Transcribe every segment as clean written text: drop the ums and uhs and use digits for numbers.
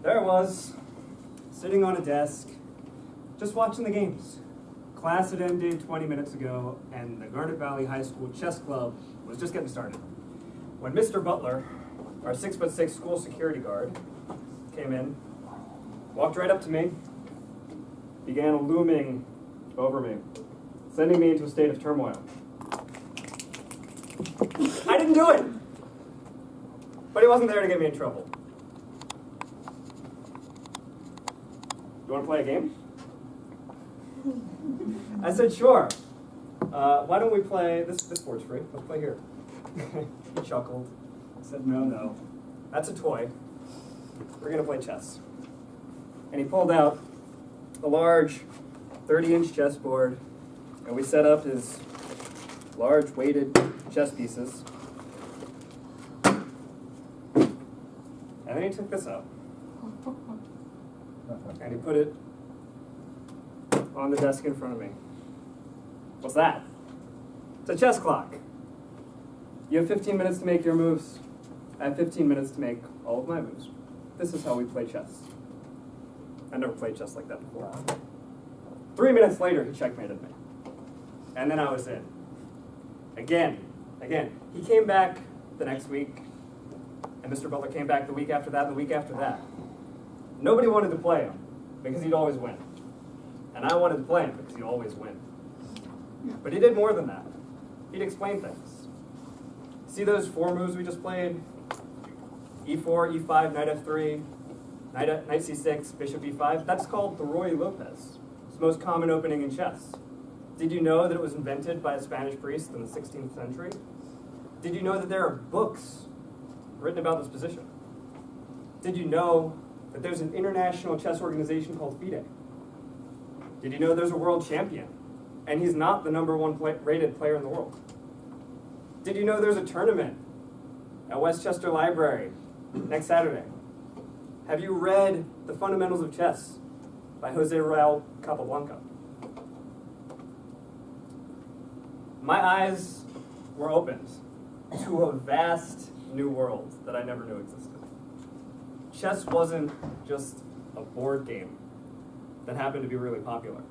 There I was, sitting on a desk, just watching the games. Class had ended 20 minutes ago, and the Garnet Valley High School Chess Club was just getting started. When Mr. Butler, our 6'6" school security guard, came in, walked right up to me, began looming over me, sending me into a state of turmoil. I didn't do it! But he wasn't there to get me in trouble. You want to play a game? I said, sure. Why don't we play, this board's free, let's play here. He chuckled. I said, no. That's a toy. We're going to play chess. And he pulled out a large 30-inch chessboard, and we set up his large weighted chess pieces. And then he took this out. And he put it on the desk in front of me. What's that? It's a chess clock. You have 15 minutes to make your moves. I have 15 minutes to make all of my moves. This is how we play chess. I never played chess like that before. 3 minutes later, he checkmated me. And then I was in. Again. He came back the next week, and Mr. Butler came back the week after that, and the week after that. Nobody wanted to play him, because he'd always win. And I wanted to play him, because he'd always win. But he did more than that. He'd explain things. See those 4 moves we just played? E4, E5, knight F3, knight C6, bishop E5? That's called the Ruy Lopez. It's the most common opening in chess. Did you know that it was invented by a Spanish priest in the 16th century? Did you know that there are books written about this position? Did you know that there's an international chess organization called FIDE? Did you know there's a world champion, and he's not the #1 rated player in the world? Did you know there's a tournament at Westchester Library next Saturday? Have you read The Fundamentals of Chess by Jose Raul Capablanca? My eyes were opened to a vast new world that I never knew existed. Chess wasn't just a board game that happened to be really popular.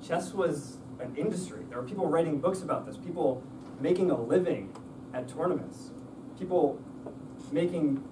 Chess was an industry. There were people writing books about this, people making a living at tournaments, people making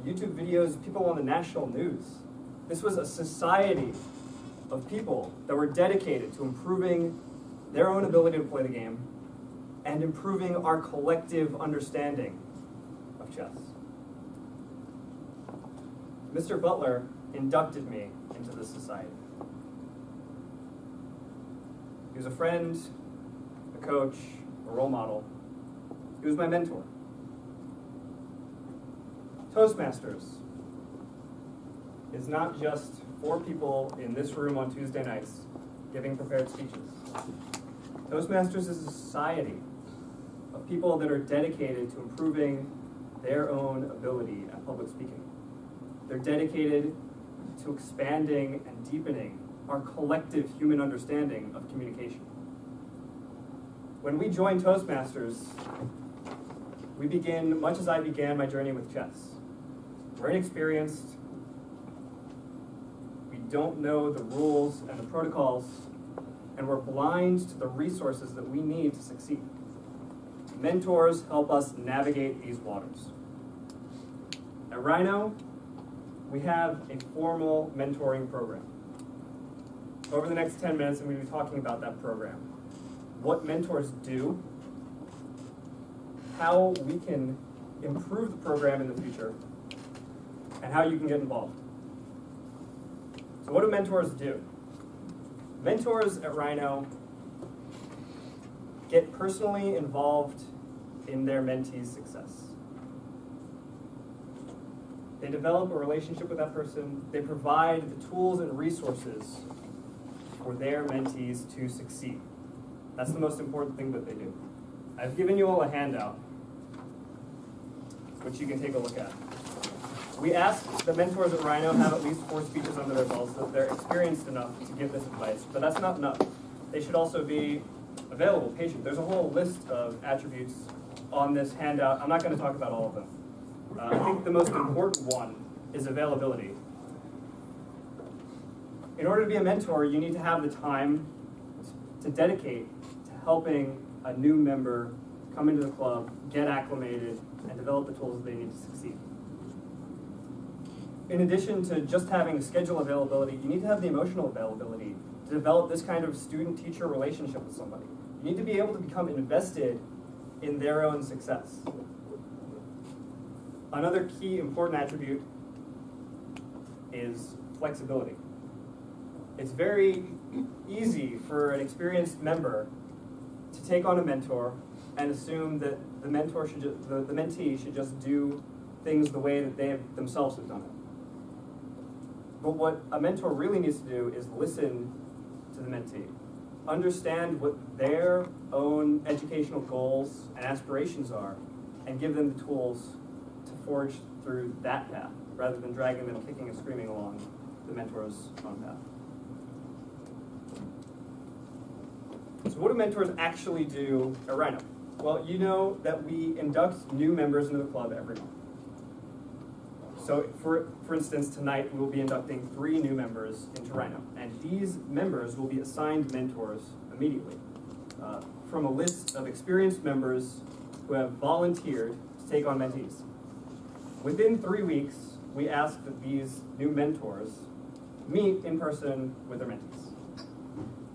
YouTube videos, people on the national news. This was a society of people that were dedicated to improving their own ability to play the game and improving our collective understanding of chess. Mr. Butler inducted me into this society. He was a friend, a coach, a role model. He was my mentor. Toastmasters is not just 4 people in this room on Tuesday nights giving prepared speeches. Toastmasters is a society of people that are dedicated to improving their own ability at public speaking. They're dedicated to expanding and deepening our collective human understanding of communication. When we join Toastmasters, we begin, much as I began my journey with chess. We're inexperienced. We don't know the rules and the protocols, and we're blind to the resources that we need to succeed. Mentors help us navigate these waters. At Rhino, we have a formal mentoring program. Over the next 10 minutes, I'm going to be talking about that program. What mentors do, how we can improve the program in the future, and how you can get involved. So what do mentors do? Mentors at Rhino get personally involved in their mentee's success. They develop a relationship with that person. They provide the tools and resources for their mentees to succeed. That's the most important thing that they do. I've given you all a handout, which you can take a look at. We ask the mentors at Rhino have at least 4 speeches under their belts, so that they're experienced enough to give this advice, but that's not enough. They should also be available, patient. There's a whole list of attributes on this handout. I'm not going to talk about all of them. I think the most important one is availability. In order to be a mentor, you need to have the time to dedicate to helping a new member come into the club, get acclimated, and develop the tools that they need to succeed. In addition to just having schedule availability, you need to have the emotional availability to develop this kind of student-teacher relationship with somebody. You need to be able to become invested in their own success. Another key important attribute is flexibility. It's very easy for an experienced member to take on a mentor and assume that the mentor should the mentee should just do things the way that they themselves have done it. But what a mentor really needs to do is listen to the mentee, understand what their own educational goals and aspirations are, and give them the tools to forge through that path, rather than dragging them kicking and screaming along the mentor's own path. So what do mentors actually do at Rhino? Well, you know that we induct new members into the club every month. So for instance, tonight we will be inducting 3 new members into Rhino, and these members will be assigned mentors immediately from a list of experienced members who have volunteered to take on mentees. Within 3 weeks, we ask that these new mentors meet in person with their mentees.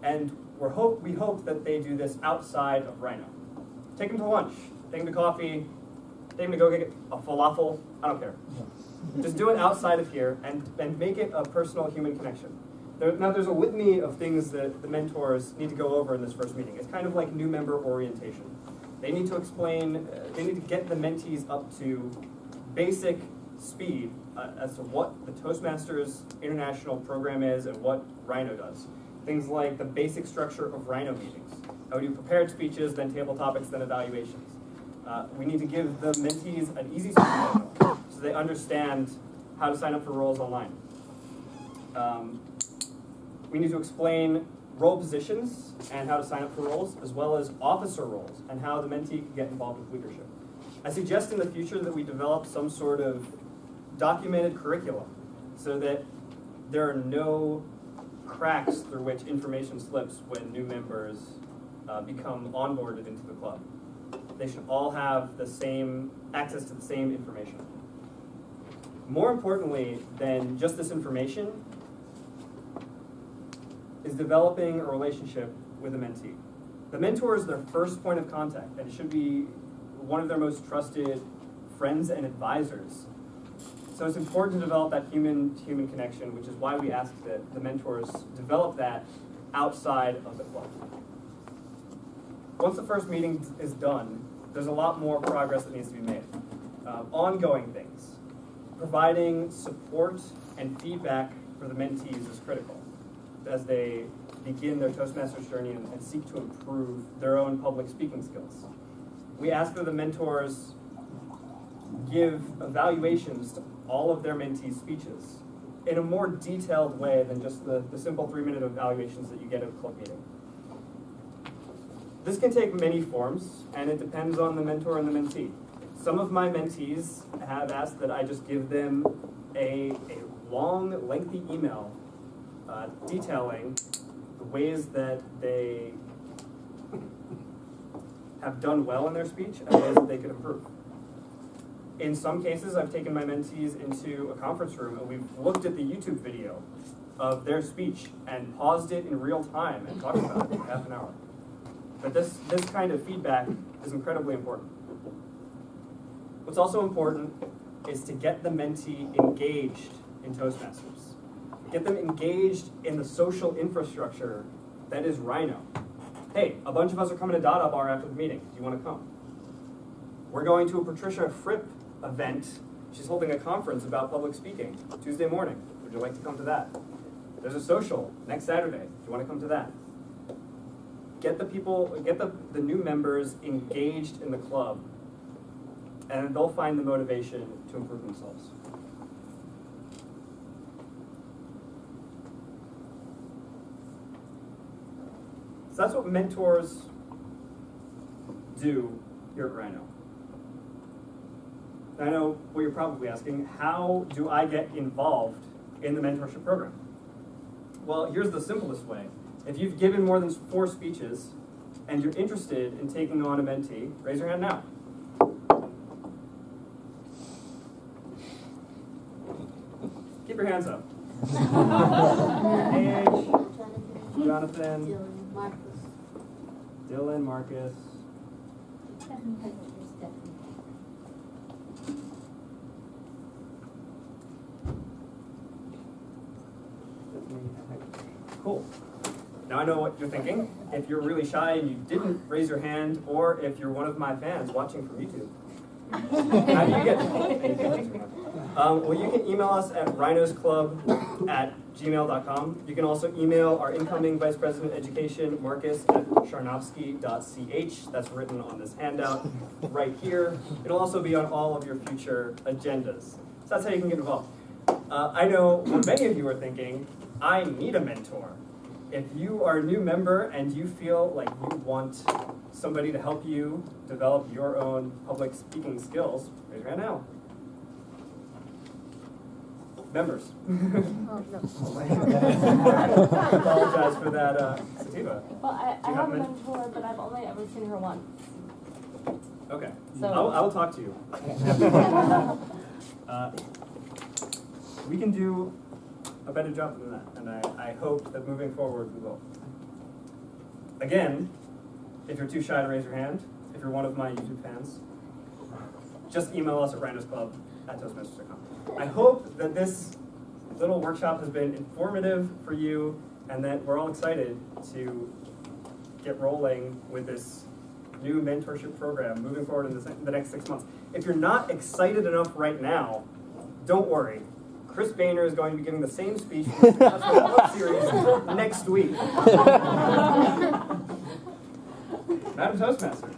And we hope that they do this outside of Rhino. Take them to lunch, take them to coffee, take them to go get a falafel, I don't care. Just do it outside of here and make it a personal human connection. Now there's a litany of things that the mentors need to go over in this first meeting. It's kind of like new member orientation. They need to explain, they need to get the mentees up to basic speed as to what the Toastmasters International program is and what Rhino does. Things like the basic structure of Rhino meetings. How we do prepared speeches, then table topics, then evaluations. We need to give the mentees an easy speaking so they understand how to sign up for roles online. We need to explain role positions and how to sign up for roles, as well as officer roles and how the mentee can get involved with leadership. I suggest in the future that we develop some sort of documented curriculum so that there are no cracks through which information slips when new members become onboarded into the club. They should all have the same access to the same information. More importantly than just this information is developing a relationship with a mentee. The mentor is their first point of contact and should be one of their most trusted friends and advisors. So it's important to develop that human connection, which is why we ask that the mentors develop that outside of the club. Once the first meeting is done, there's a lot more progress that needs to be made. Ongoing things. Providing support and feedback for the mentees is critical as they begin their Toastmasters journey and seek to improve their own public speaking skills. We ask that the mentors give evaluations to all of their mentees' speeches in a more detailed way than just the simple 3-minute evaluations that you get at a club meeting. This can take many forms, and it depends on the mentor and the mentee. Some of my mentees have asked that I just give them a long, lengthy email detailing the ways that they have done well in their speech and ways that they could improve. In some cases, I've taken my mentees into a conference room and we've looked at the YouTube video of their speech and paused it in real time and talked about it for half an hour. But this kind of feedback is incredibly important. What's also important is to get the mentee engaged in Toastmasters. Get them engaged in the social infrastructure that is Rhino. Hey, a bunch of us are coming to Dada Bar after the meeting. Do you want to come? We're going to a Patricia Fripp event. She's holding a conference about public speaking Tuesday morning. Would you like to come to that? There's a social next Saturday. Do you want to come to that? Get the new members engaged in the club, and they'll find the motivation to improve themselves. So that's what mentors do here at Rhino. I know what you're probably asking, how do I get involved in the mentorship program? Well, here's the simplest way. If you've given more than 4 speeches and you're interested in taking on a mentee, raise your hand now. Keep your hands up. Age, Jonathan, Dylan, Marcus. Cool. Now I know what you're thinking. If you're really shy and you didn't raise your hand, or if you're one of my fans watching from YouTube, how do you get? Well, you can email us at rhinosclub@gmail.com. You can also email our incoming Vice President of Education, Marcus, at sharnovsky.ch. That's written on this handout right here. It'll also be on all of your future agendas. So that's how you can get involved. I know what many of you are thinking, I need a mentor. If you are a new member and you feel like you want somebody to help you develop your own public speaking skills, raise your hand now. Members. Oh, no. I apologize for that, Sativa. Well, I have a mentor, but I've only ever seen her once. Okay. So I'll talk to you. We can do a better job than that, and I hope that moving forward we will. Again, if you're too shy to raise your hand, if you're one of my YouTube fans, just email us at rhinosclub@toastmasters.com. I hope that this little workshop has been informative for you, and that we're all excited to get rolling with this new mentorship program moving forward in the next 6 months. If you're not excited enough right now, don't worry. Chris Boehner is going to be giving the same speech for the book series next week. Madam Toastmaster.